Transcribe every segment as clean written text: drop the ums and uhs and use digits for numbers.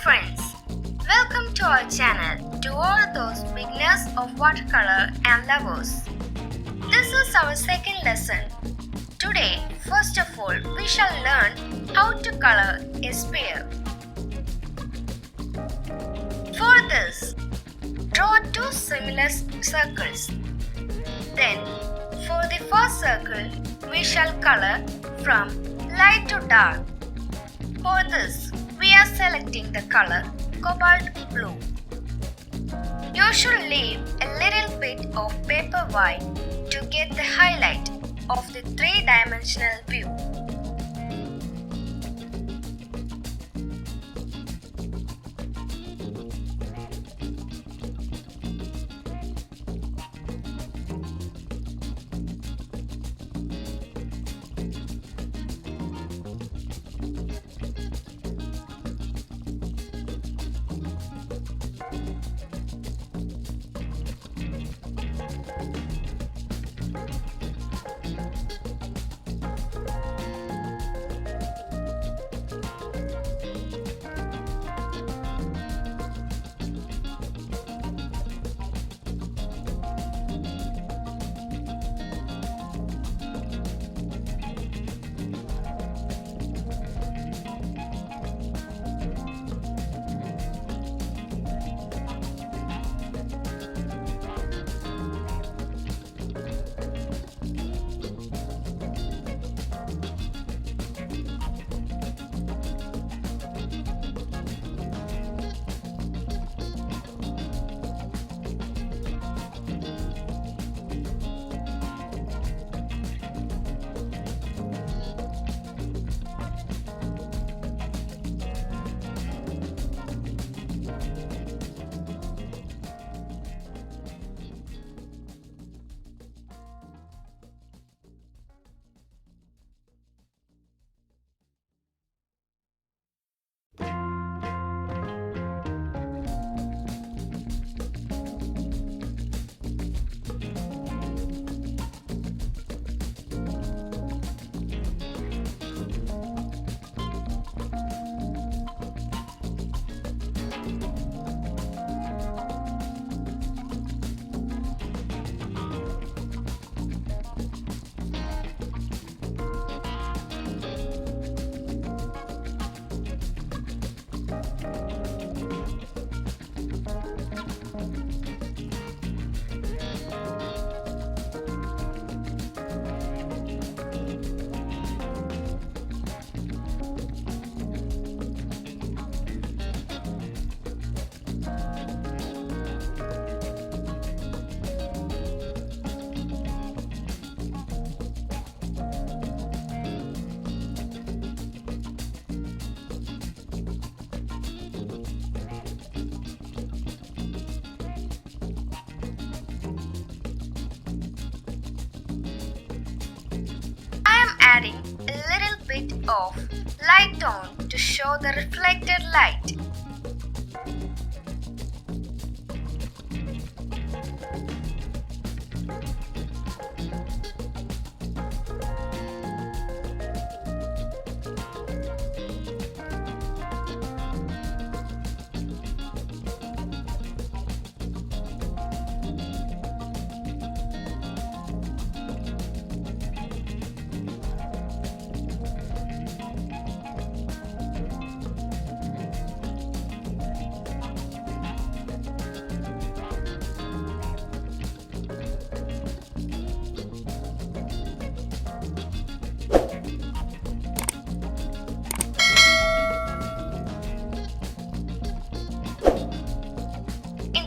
friends, welcome to our channel to all those beginners of watercolor and lovers. This is our second lesson. Today, first of all, we shall learn how to color a sphere. For this, draw two similar circles. Then, for the first circle, we shall color from light to dark. For this, we are selecting the color cobalt blue. You should leave a little bit of paper white to get the highlight of the three-dimensional view. Adding a little bit of light tone to show the reflected light.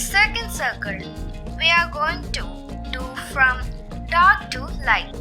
Second circle, we are going to do from dark to light.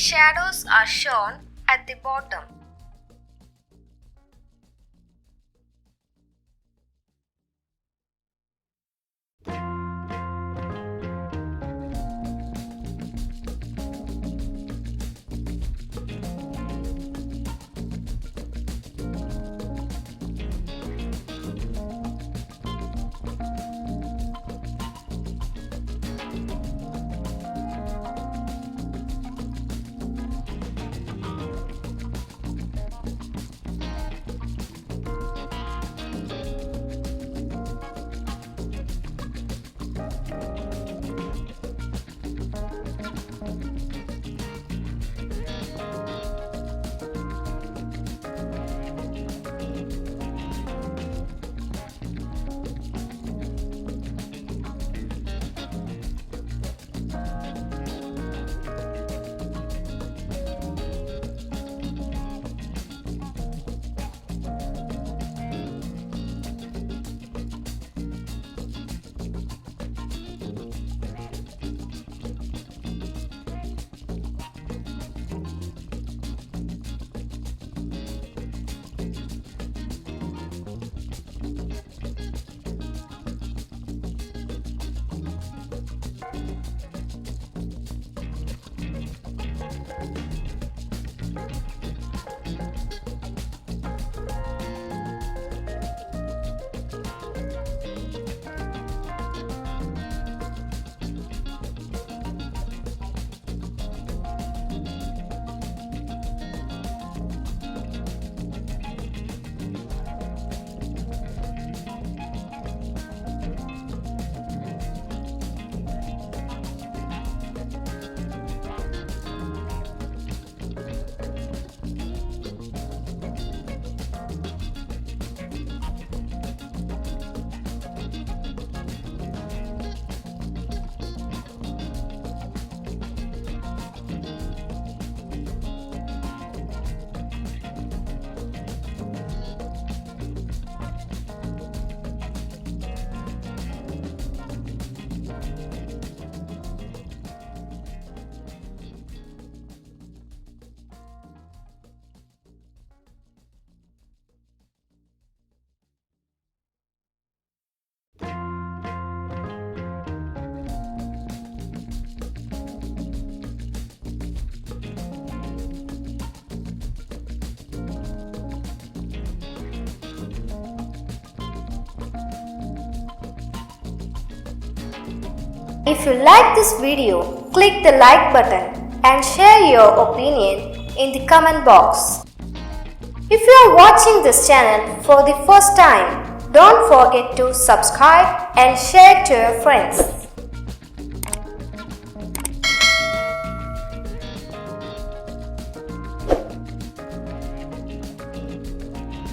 shadows are shown at the bottom. If you like this video, click the like button and share your opinion in the comment box. If you are watching this channel for the first time, don't forget to subscribe and share to your friends.